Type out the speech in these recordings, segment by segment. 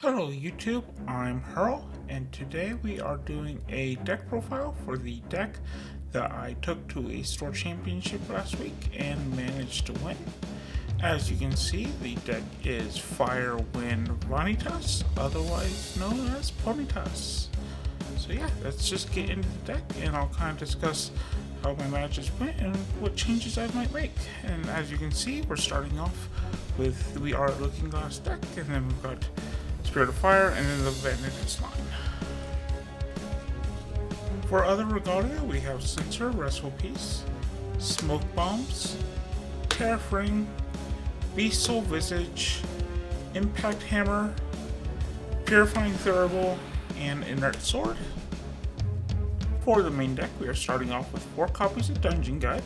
Hello YouTube, I'm Hurl, and today we are doing a deck profile for the deck that I took to a store championship last week and managed to win. As you can see, the deck is Fire Wind Vanitas, otherwise known as Ponytas. So yeah, let's just get into the deck and I'll kind of discuss how my matches went and what changes I might make. And as you can see, we're starting off with we are Looking Glass deck, and then we've got Spirit of Fire, and then the Vanitas line. For other Regalia, we have Censor, Restful Peace, Smoke Bombs, Terrafring, Beast Soul Visage, Impact Hammer, Purifying Thurible, and Inert Sword. For the main deck, we are starting off with 4 copies of Dungeon Guide,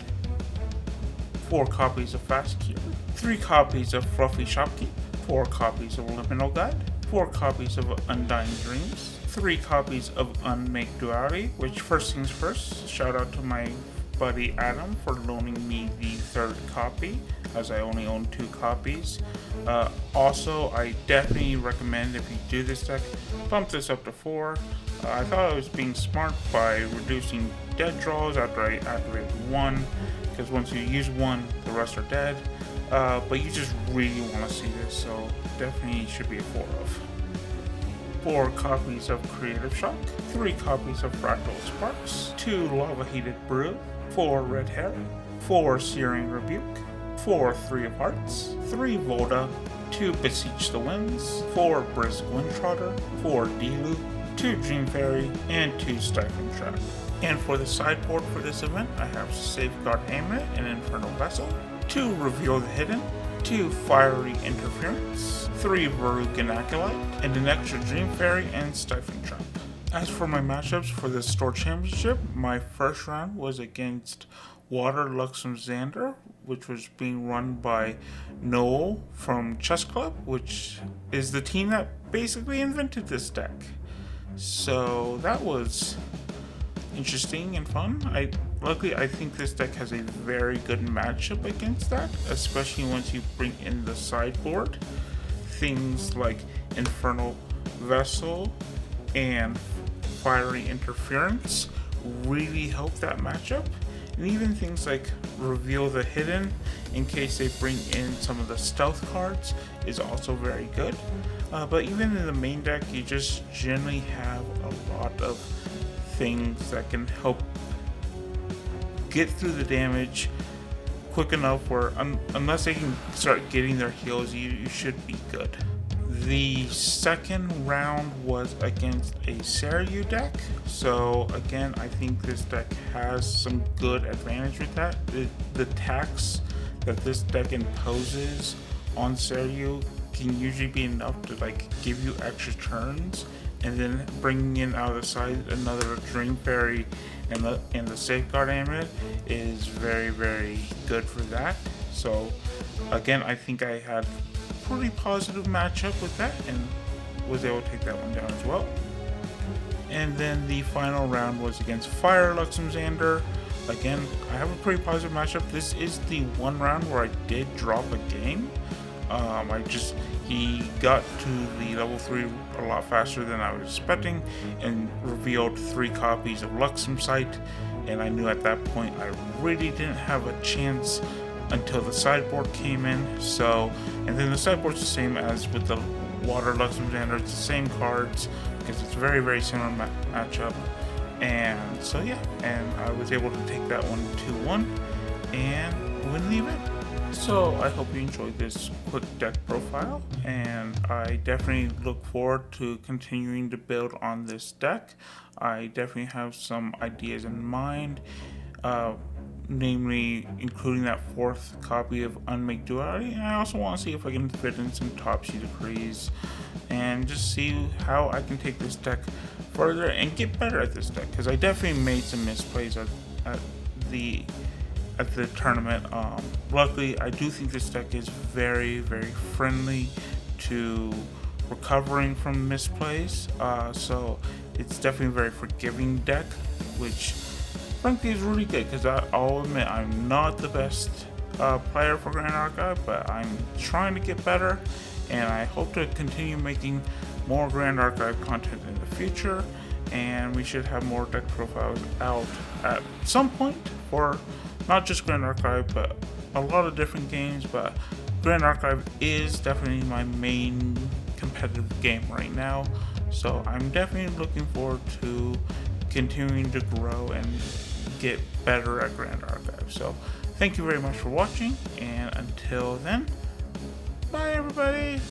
4 copies of Fast Cure, 3 copies of Fluffy Shopkeep, 4 copies of Liminal Guide, 4 copies of Undying Dreams, 3 copies of Unmake Duality, which first things first, shout out to my buddy Adam for loaning me the 3rd copy, as I only own 2 copies. Also, I definitely recommend if you do this deck, bump this up to 4. I thought I was being smart by reducing dead draws after I activated 1, because once you use 1, the rest are dead. But you just really want to see this, so definitely should be a 4 of. 4 copies of Creative Shock, 3 copies of Fractal Sparks, 2 Lava Heated Brew, 4 Red Hair, 4 Searing Rebuke, 4 3 of Hearts, 3 Volda, 2 Beseech the Winds, 4 Brisk Windtrotter, 4 Deluge, 2 Dream Fairy, and 2 Stifling Trap. And for the sideboard for this event, I have Safeguard Amulet and Infernal Vessel, 2 Reveal the Hidden, 2 Fiery Interference, 3 Varugan Acolyte, and an extra Dream Fairy and Stifling Trap. As for my matchups for the store championship, my first round was against Water Luxem Xander, which was being run by Noel from Chess Club, which is the team that basically invented this deck. So that was interesting and fun. Luckily, I think this deck has a very good matchup against that, especially once you bring in the sideboard. Things like Infernal Vessel and Fiery Interference really help that matchup. And even things like Reveal the Hidden, in case they bring in some of the stealth cards, is also very good. But even in the main deck, you just generally have a lot of things that can help get through the damage quick enough where unless they can start getting their heals, you should be good. The second round was against a Seiryu deck, so again, I think this deck has some good advantage with that. The tax that this deck imposes on Seiryu can usually be enough to give you extra turns, and then bringing in out of the side another Dream Fairy and the Safeguard Amulet is very, very good for that. So again, I think I had a pretty positive matchup with that and was able to take that one down as well. And then the final round was against Fire Luxem Xander. Again, I have a pretty positive matchup. This is the one round where I did drop a game. He got to the level 3 a lot faster than I was expecting and revealed 3 copies of Luxem Sight, and I knew at that point I really didn't have a chance until the sideboard came in. And then the sideboard's the same as with the Water Luxem Xander, it's the same cards because it's very, very similar matchup. And so yeah, and I was able to take that one 2-1 and win the event. So I hope you enjoyed this quick deck profile, and I definitely look forward to continuing to build on this deck. I definitely have some ideas in mind, namely including that 4th copy of Unmake Duality, and I also want to see if I can fit in some Topsy Decrees and just see how I can take this deck further and get better at this deck, because I definitely made some misplays at the tournament. Luckily, I do think this deck is very, very friendly to recovering from misplays. So it's definitely a very forgiving deck, which frankly is really good because I'll admit I'm not the best player for Grand Archive, but I'm trying to get better, and I hope to continue making more Grand Archive content in the future, and we should have more deck profiles out at some point for not just Grand Archive, but a lot of different games. But Grand Archive is definitely my main competitive game right now, so I'm definitely looking forward to continuing to grow and get better at Grand Archive. So thank you very much for watching, and until then, bye everybody!